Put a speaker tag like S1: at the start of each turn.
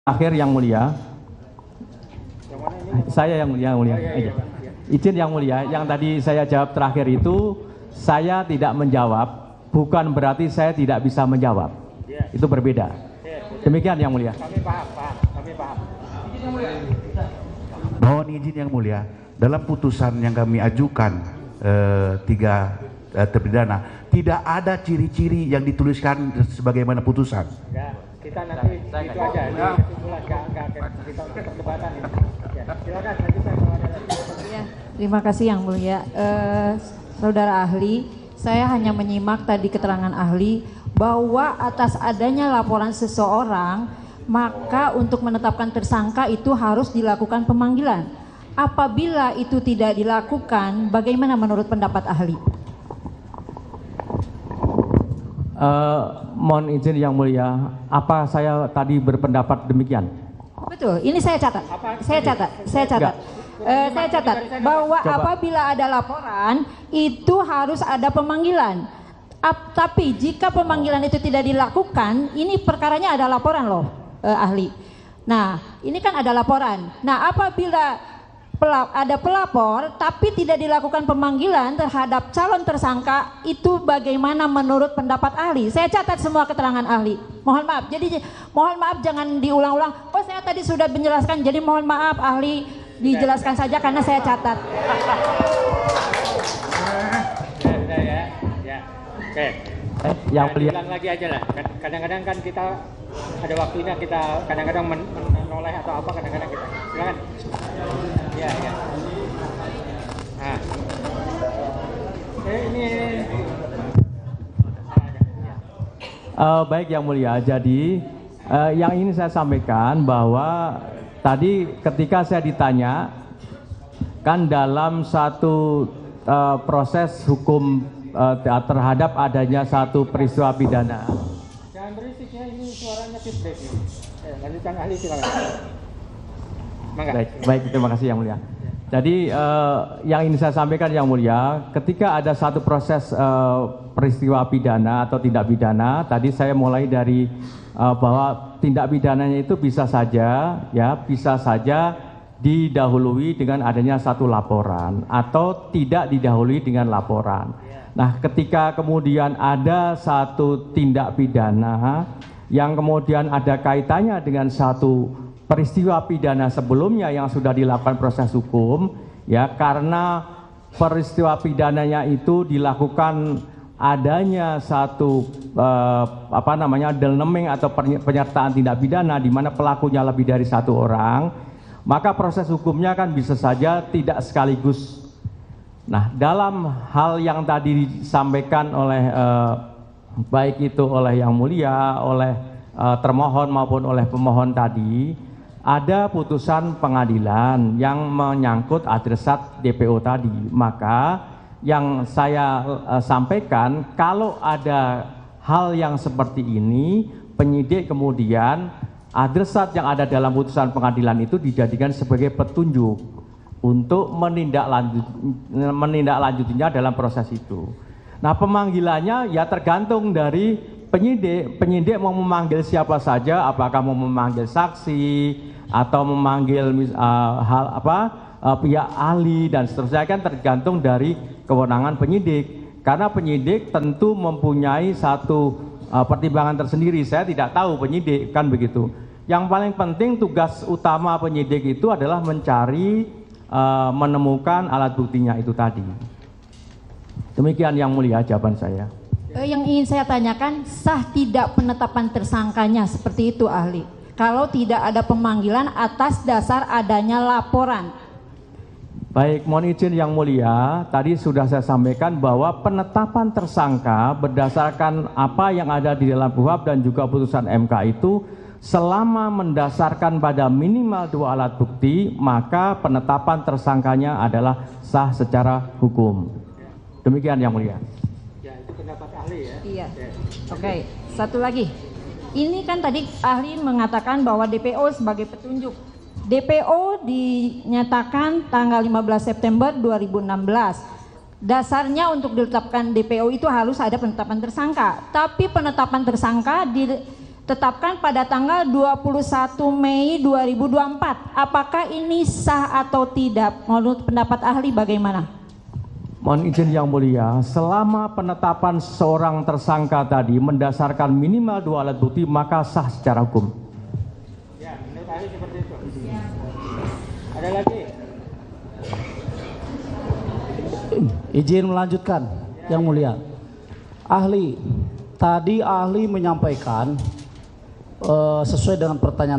S1: Terakhir yang mulia, saya yang mulia, izin yang mulia, yang tadi saya jawab terakhir itu saya tidak menjawab, bukan berarti saya tidak bisa menjawab, itu berbeda. Demikian yang mulia.
S2: Kami paham.
S3: Mohon izin yang mulia, dalam putusan yang kami ajukan tiga terpidana tidak ada ciri-ciri yang dituliskan sebagaimana putusan.
S2: Ya, kita nanti itu aja di kesimpulan, nggak kita untuk perdebatan ini. Ya, silakan lanjutkan kalau ada lagi.
S4: Ya, terima kasih yang mulia. Saudara ahli, saya hanya menyimak tadi keterangan ahli bahwa atas adanya laporan seseorang, maka untuk menetapkan tersangka itu harus dilakukan pemanggilan. Apabila itu tidak dilakukan, bagaimana menurut pendapat ahli?
S1: Mohon izin yang mulia, apa saya tadi berpendapat demikian?
S4: Betul, ini saya catat. Saya catat bahwa apabila ada laporan itu harus ada pemanggilan. Tapi jika pemanggilan itu tidak dilakukan, ini perkaranya ada laporan loh, ahli. Nah, ini kan ada laporan. Nah, apabila ada pelapor tapi tidak dilakukan pemanggilan terhadap calon tersangka, itu bagaimana menurut pendapat ahli? Saya catat semua keterangan ahli. Mohon maaf. Jadi mohon maaf jangan diulang-ulang. Oh, saya tadi sudah menjelaskan. Jadi mohon maaf ahli, dijelaskan saja karena saya catat.
S2: Oke.
S1: Yang mulia.
S2: Ulang lagi aja lah. Kadang-kadang kan kita ada waktunya, kita kadang-kadang menoleh atau apa, kadang-kadang kita. Silakan. Ya. Nah. Ini.
S1: Baik yang mulia, jadi yang ingin saya sampaikan bahwa tadi ketika saya ditanya kan dalam satu proses hukum terhadap adanya satu peristiwa pidana.
S2: Jangan berisik ya, ini suaranya feedback nih. Lanjutkan ahli, silakan.
S1: Baik, terima kasih yang mulia. Jadi yang ingin saya sampaikan yang mulia, ketika ada satu proses peristiwa pidana atau tindak pidana, tadi saya mulai dari bahwa tindak pidananya itu bisa saja didahului dengan adanya satu laporan atau tidak didahului dengan laporan. Nah, ketika kemudian ada satu tindak pidana yang kemudian ada kaitannya dengan satu peristiwa pidana sebelumnya yang sudah dilakukan proses hukum, ya, karena peristiwa pidananya itu dilakukan adanya satu delneming atau penyertaan tindak pidana di mana pelakunya lebih dari satu orang, maka proses hukumnya kan bisa saja tidak sekaligus. Nah, dalam hal yang tadi disampaikan oleh baik itu oleh yang mulia, oleh termohon maupun oleh pemohon tadi, ada putusan pengadilan yang menyangkut adresat DPO tadi. Maka yang saya sampaikan, kalau ada hal yang seperti ini, penyidik kemudian adresat yang ada dalam putusan pengadilan itu dijadikan sebagai petunjuk untuk menindaklanjutinya dalam proses itu. Nah, pemanggilannya ya tergantung dari penyidik. Penyidik mau memanggil siapa saja, apakah mau memanggil saksi atau memanggil pihak ahli dan seterusnya, kan tergantung dari kewenangan penyidik. Karena penyidik tentu mempunyai satu pertimbangan tersendiri. Saya tidak tahu penyidik, kan begitu. Yang paling penting tugas utama penyidik itu adalah menemukan alat buktinya itu tadi. Demikian yang mulia jawaban saya.
S4: Yang ingin saya tanyakan, sah tidak penetapan tersangkanya seperti itu ahli? Kalau tidak ada pemanggilan atas dasar adanya laporan.
S1: Baik, mohon izin yang mulia, tadi sudah saya sampaikan bahwa penetapan tersangka berdasarkan apa yang ada di dalam KUHP dan juga putusan MK itu selama mendasarkan pada minimal 2 alat bukti, maka penetapan tersangkanya adalah sah secara hukum. Demikian yang mulia.
S2: Ya, itu pendapat ahli ya.
S4: Iya. Oke, satu lagi. Ini kan tadi ahli mengatakan bahwa DPO sebagai petunjuk. DPO dinyatakan tanggal 15 September 2016. Dasarnya untuk ditetapkan DPO itu harus ada penetapan tersangka. Tapi penetapan tersangka ditetapkan pada tanggal 21 Mei 2024. Apakah ini sah atau tidak? Menurut pendapat ahli bagaimana?
S1: Mohon izin yang mulia, selama penetapan seorang tersangka tadi mendasarkan minimal 2 alat bukti, maka sah secara hukum.
S2: Ya, menurut ahli seperti itu. Ada lagi?
S5: Izin melanjutkan, yang mulia. Ahli, tadi ahli menyampaikan sesuai dengan pertanyaan